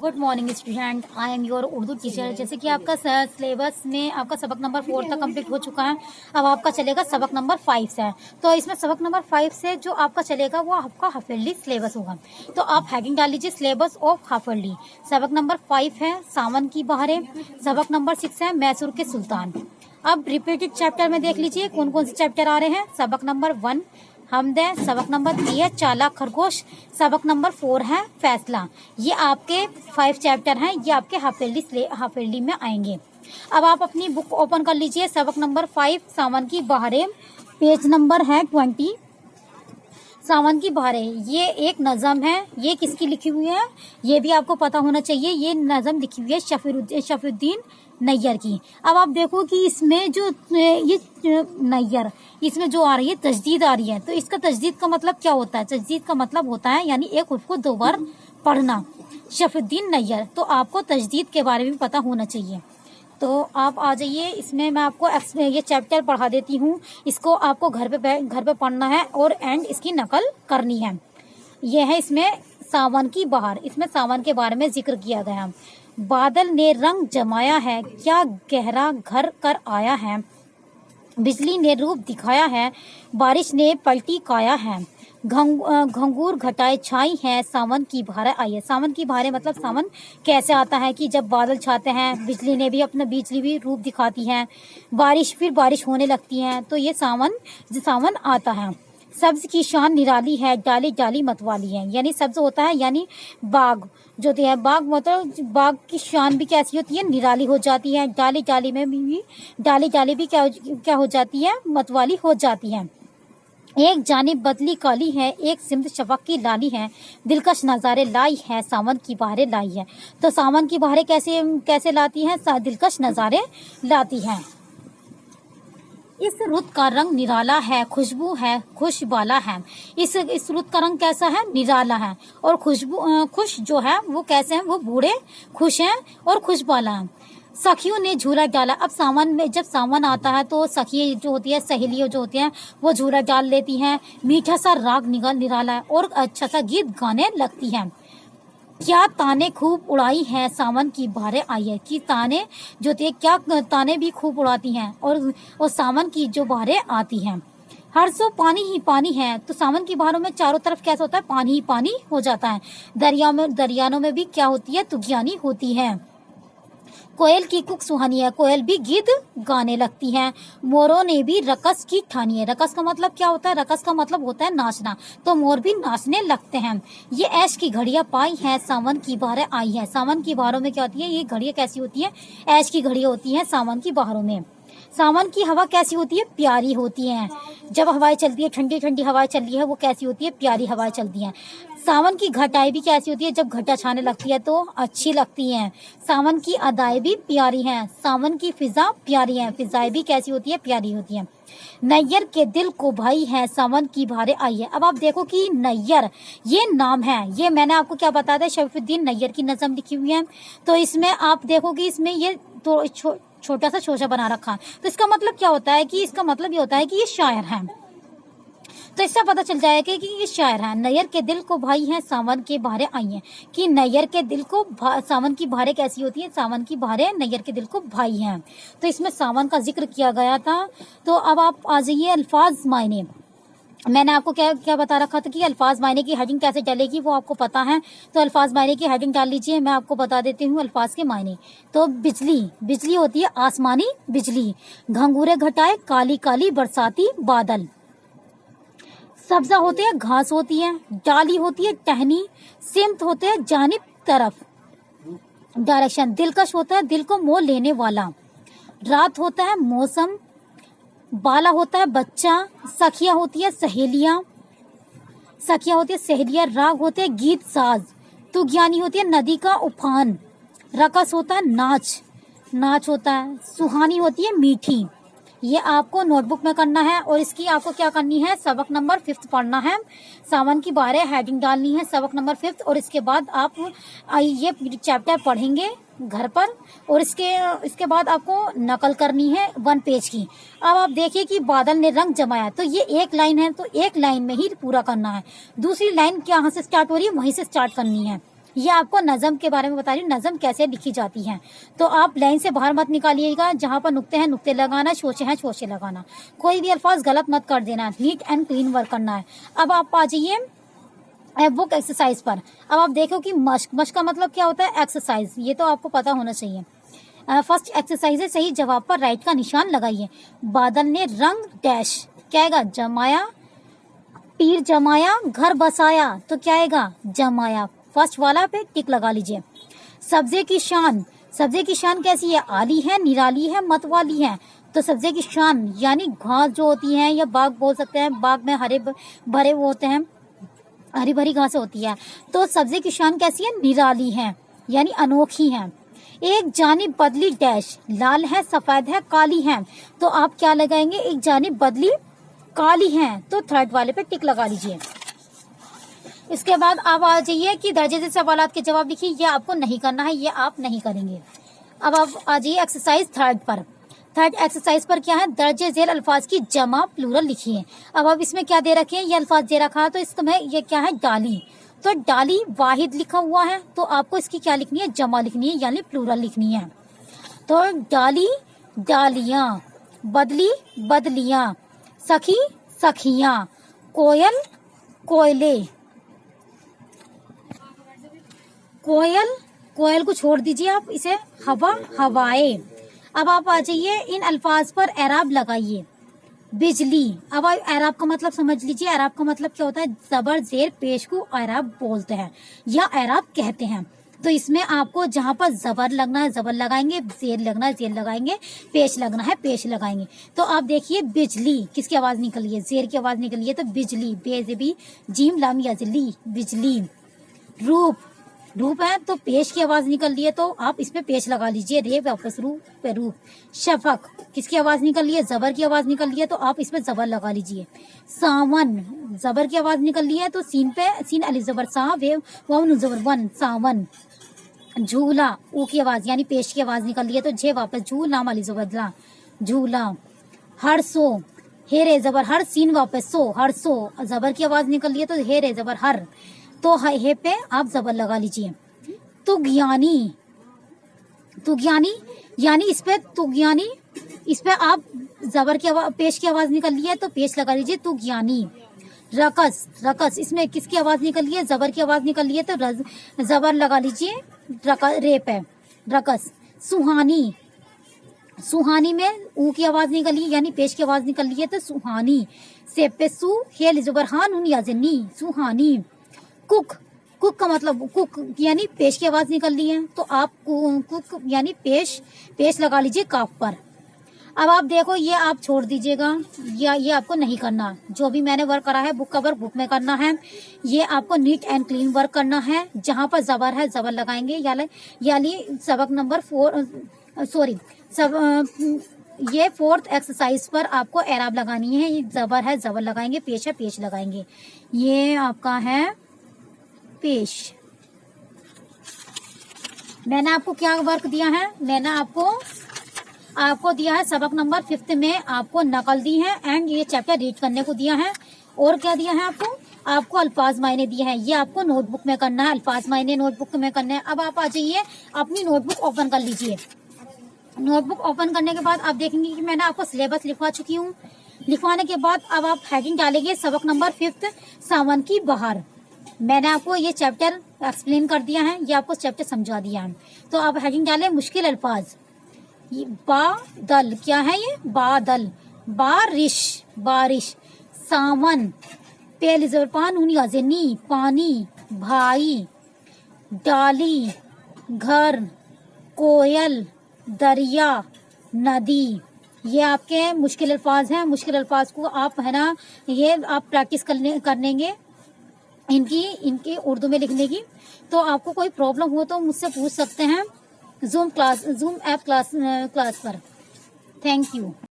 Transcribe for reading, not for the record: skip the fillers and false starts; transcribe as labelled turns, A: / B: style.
A: Good morning student, I am your Urdu teacher. जैसे कि आपका सिलेबस में आपका सबक नंबर 4 तक कंप्लीट हो चुका है। अब आपका चलेगा सबक नंबर 5 से। तो इसमें सबक नंबर 5 से जो आपका चलेगा वो आपका हाफ ईयरली सिलेबस होगा। तो आप हैडिंग डाल लीजिए सिलेबस ऑफ हाफ ईयरली। सबक नंबर 5 है सावन की बहारें। सबक नंबर 6 है मैसूर के सुल्तान। अब रिपीटेड चैप्टर में देख लीजिए कौन कौन से चैप्टर आ रहे हैं। सबक नंबर 1 हमद है। सबक नंबर 3 है चालाक खरगोश। सबक नंबर 4 है फैसला। ये आपके 5 चैप्टर हैं, ये आपके हाफ ईयरली में आएंगे। अब आप अपनी बुक ओपन कर लीजिए। सबक नंबर 5 सावन की बहारें, पेज नंबर है 20। सावन की बहारें ये एक नज़म है। ये किसकी लिखी हुई है ये भी आपको पता होना चाहिए। ये नज़म लिखी हुई है शफीउद्दीन नैयर की। अब आप देखो कि इसमें जो ये नैयर इसमें जो आ रही है तजदीद आ रही है। तो इसका तजदीद का मतलब क्या होता है? तजदीद का मतलब होता है यानी एक हुर्फ को 2 बार पढ़ना। शफीउद्दीन नैयर, तो आपको तजदीद के बारे में पता होना चाहिए। तो आप आ जाइए, इसमें मैं आपको ये चैप्टर पढ़ा देती हूँ। इसको आपको घर पे पढ़ना है और एंड इसकी नकल करनी है। यह है इसमें सावन की बहार। इसमें सावन के बारे में जिक्र किया गया। बादल ने रंग जमाया है, क्या गहरा घर कर आया है। बिजली ने रूप दिखाया है, बारिश ने पलटी काया है। घंगूर घटाए छाई है, सावन की बहारें आई है। सावन की बहारें मतलब सावन कैसे आता है कि जब बादल छाते हैं, बिजली ने भी अपना बिजली भी रूप दिखाती है, फिर बारिश होने लगती है। तो ये सावन आता है। सब्ज की शान निराली है, डाली डाली मतवाली है। यानी सब्ज होता है यानी बाग जो होती है। बाग मतलब बाग की शान भी कैसी होती है? निराली हो जाती है। डाली डाली भी क्या हो जाती है? मतवाली हो जाती है। एक जानिब बदली काली है, एक सिमत शफक की लाली है। दिलकश नज़ारे लाई है, सावन की बहारें लाई है। तो सावन की बहारें कैसे लाती हैं? दिलकश नज़ारे लाती हैं। इस रुत का रंग निराला है, खुशबू है खुशबाला है। इस रुत का रंग कैसा है? निराला है। और खुश जो है वो कैसे हैं? वो बूढ़े खुश हैं और खुशबाला हैं। सखियों ने झूला डाला। अब सावन में जब सावन आता है तो सखी जो होती है, सहेलियां जो होती हैं, वो झूला डाल लेती हैं। मीठा सा राग निराला है और अच्छा सा गीत गाने लगती हैं। क्या ताने खूब उड़ाई है, सावन की बहारें आई है। कि ताने जो होती है, क्या ताने भी खूब उड़ाती हैं और सावन की जो बहारें आती हैं। हर सो पानी ही पानी है। तो सावन की बहारों में चारों तरफ कैसा होता है? पानी ही पानी हो जाता है। दरियानों में भी क्या होती है? तुगियानी होती है। कोयल की कुक सुहानी है, कोयल भी गीत गाने लगती हैं। मोरों ने भी रकस की ठानी है। रकस का मतलब क्या होता है? रकस का मतलब होता है नाचना। तो मोर भी नाचने लगते हैं। ये ऐश की घड़ियां पाई है, सावन की बहारें आई है। सावन की बहारों में क्या होती है? ये घड़ियां कैसी होती है? ऐश की घड़ियां होती हैं सावन की बहारों में। सावन की हवा कैसी होती है? प्यारी होती है। जब हवाएं चलती है, ठंडी ठंडी हवाएं चल रही है, वो कैसी होती है? प्यारी हवाएं चलती हैं। सावन की घटाएं भी कैसी होती है? जब घटा छाने लगती है तो अच्छी लगती हैं। सावन की अदाएं भी प्यारी हैं। सावन की फिजा प्यारी है, फिजाएं भी कैसी होती है? प्यारी होती हैं। नैयर के दिल को भाई है, सावन की बहारें आई है। अब आप देखो कि नैयर ये नाम है। ये मैंने आपको क्या बताया था? शफीउद्दीन नैयर की नज़म लिखी हुई है। तो इसमें आप देखोगे इसमें ये तो छोटा सा छोटा बना रखा। तो इसका मतलब क्या होता है? कि इसका मतलब ये होता है कि ये शायर हैं। तो इससे पता चल जाएगा कि ये शायर हैं। नैयर के दिल को भाई हैं, सावन की बहारें आई हैं। कि नैयर के दिल को सावन की बहारें कैसी होती है? सावन की बहारें नैयर के दिल को भाई हैं। तो इसमें सावन का जिक्र किया गया था। तो अब आप आ जाइए अल्फाज मायने। मैंने आपको क्या बता रखा था कि अल्फाज मायने की हेडिंग कैसे डालेगी वो आपको पता है। तो अल्फाज मायने की हेडिंग डाल लीजिए। मैं आपको बता देती हूँ अल्फाज के मायने। तो बिजली होती है आसमानी बिजली। घंगूरे घटाए काली काली बरसाती बादल। सब्जा होते हैं घास होती है। डाली होती है टहनी। सिमत होते हैं जानिब तरफ डायरेक्शन। दिलकश होता है दिल को मोह लेने वाला। रात होता है मौसम। बाला होता है बच्चा। सखिया होती है सहेलियां। राग होते हैं गीत साज। तुगियानी होती है नदी का उफान। रकस होता है नाच होता है। सुहानी होती है मीठी। ये आपको नोटबुक में करना है और इसकी आपको क्या करनी है? सबक नंबर 5 पढ़ना है। सावन की बहारें हेडिंग डालनी है सबक नंबर 5 और इसके बाद आप ये चैप्टर पढ़ेंगे घर पर और इसके बाद आपको नकल करनी है 1 पेज की। अब आप देखिए कि बादल ने रंग जमाया। तो ये एक लाइन है, तो एक लाइन में ही पूरा करना है। दूसरी लाइन यहाँ से स्टार्ट हो रही है, वहीं से स्टार्ट करनी है। ये आपको नज़म के बारे में बता रही हूँ, नज़म कैसे लिखी जाती है। तो आप लाइन से बाहर मत निकालिएगा, जहाँ पर नुक्ते हैं नुक्ते लगाना, शोशे हैं शोशे लगाना, कोई भी अल्फाज गलत मत कर देना, नीट एंड क्लीन वर्क करना है। अब आप आ जाइए बुक एक्सरसाइज पर। अब आप देखो कि मश्क का मतलब क्या होता है, एक्सरसाइज, ये तो आपको पता होना चाहिए। फर्स्ट एक्सरसाइज है, सही जवाब पर राइट का निशान लगाइए। बादल ने रंग डैश, क्या आएगा, जमाया। तीर जमाया घर बसाया, तो क्या आएगा, जमाया। फर्स्ट वाला पे टिक लगा लीजिए। सब्जे की शान, सब्जे की शान कैसी है, आली है, निराली है, मत वाली है। तो सब्जे की शान यानी घास जो होती है, या बाग बोल सकते हैं, बाग में हरे भरे वो होते हैं, हरी भरी घास होती है। तो सब्जे की शान कैसी है, निराली है यानी अनोखी है। एक जानिब बदली डैश, लाल है, सफेद है, काली है। तो आप क्या लगाएंगे, एक जानिब बदली काली है, तो थर्ड वाले पे टिक लगा लीजिए। इसके बाद आप आ जाइए कि दर्जे से सवालात के जवाब लिखिए। ये आपको नहीं करना है, ये आप नहीं करेंगे। अब आप आ जाइए एक्सरसाइज थर्ड पर। थर्ड एक्सरसाइज पर क्या है, दर्जे झेल अल्फाज की जमा प्लूरल लिखिए। अब आप इसमें क्या दे रखे हैं, ये अल्फाज दे रखा है, तो इसमें ये क्या है, डाली। तो डाली वाहिद लिखा हुआ है, तो आपको इसकी क्या लिखनी है, जमा लिखनी है यानी प्लूरल लिखनी है। तो डाली डालियां, बदली बदलियां, सखी सखियां, कोयल कोयले, कोयल, कोयल को छोड़ दीजिए आप, इसे हवा हवाएं। अब आप आ जाइए इन अल्फाज पर एराब लगाइए। बिजली, अब आप एराब का मतलब समझ लीजिए। एराब का मतलब क्या होता है, जबर जेर पेश को एराब बोलते हैं या एराब कहते हैं। तो इसमें आपको जहाँ पर जबर लगना है जबर लगाएंगे, जेर लगना है जेर लगाएंगे, पेश लगना है पेश लगाएंगे। तो आप देखिए बिजली, किसकी आवाज निकली है, जेर की आवाज निकली है, तो बिजली, बेज़ेबी जीम लाम यजली, बिजली। रूप, रूप है तो पेश की आवाज निकल रही है, तो आप इसमें पेश लगा लीजिए, रे वापस रूप पे रूप। शफक, किसकी आवाज निकल रही है, जबर की आवाज निकल रही है, तो आप इसमें जबर लगा लीजिए। सावन, जबर की आवाज निकल रही है, तो सीन पे सीन अली जबर सा, वे वाव जबर वन, सावन। झूला, ऊ की आवाज यानी पेश की आवाज निकल रही है, तो झे वापस झूल नाम अली जबरला, झूला। हरसो, हे रे जबर हर, सीन वापस सो, हरसो, जबर की आवाज निकल रही है, तो हे रे जबर हर, तो हे पे आप जबर लगा लीजिए। तुगयानी, तुगयानी यानी इस पे तुगयानी, इस पे आप जबर की आवाज, पेश की आवाज निकल रही है, तो पेश लगा लीजिए तुगयानी। रकस, रकस, इसमें किसकी आवाज निकल रही है, जबर की आवाज निकल रही है, तो जबर लगा लीजिए रे पे, रकस। सुहानी, सुहानी में ऊ की आवाज निकली यानी पेश की आवाज निकल रही है, तो सुहानी। से पे सु, हे जबर हान उन याजनी, सुहानी। कुक, कुक का मतलब कुक यानी पेश की आवाज निकल रही है, तो आप कुक यानी पेश, पेश लगा लीजिए काफ पर। अब आप देखो ये आप छोड़ दीजिएगा, या ये आपको नहीं करना। जो भी मैंने वर्क करा है बुक का वर्क बुक में करना है। ये आपको नीट एंड क्लीन वर्क करना है। जहाँ पर जबर है जबर लगाएंगे, यानी सबक नंबर 4 सॉरी सब ये फोर्थ एक्सरसाइज पर आपको एराब लगानी है। ये जबर है जबर लगाएंगे, पेश है पेश लगाएंगे। ये आपका है पेश। मैंने आपको क्या वर्क दिया है, मैंने आपको दिया है सबक नंबर 5 में आपको नकल दी है एंड ये चैप्टर रीड करने को दिया है। और क्या दिया है आपको अल्फाज मायने दिए हैं। ये आपको नोटबुक में करना है, अल्फाज मायने नोटबुक में करना है। अब आप आ जाइए अपनी नोटबुक ओपन कर लीजिए। नोटबुक ओपन करने के बाद आप देखेंगे कि मैंने आपको सिलेबस लिखवा चुकी हूँ। लिखवाने के बाद अब आप हेडिंग डालेंगे सबक नंबर 5 सावन की बहार। मैंने आपको ये चैप्टर एक्सप्लेन कर दिया है, ये आपको चैप्टर समझा दिया है। तो आप हेडिंग डालें मुश्किल अल्फाज। बादल, क्या है ये, बादल। बारिश, बारिश। सावन, पहली जबर पान उन याजनी, पानी। भाई, डाली, घर। कोयल, दरिया, नदी। ये आपके मुश्किल अल्फाज हैं। मुश्किल अल्फाज को आप है ना, ये आप प्रैक्टिस करनेंगे इनकी उर्दू में लिखने की। तो आपको कोई प्रॉब्लम हो तो मुझसे पूछ सकते हैं जूम ऐप क्लास पर। Thank you.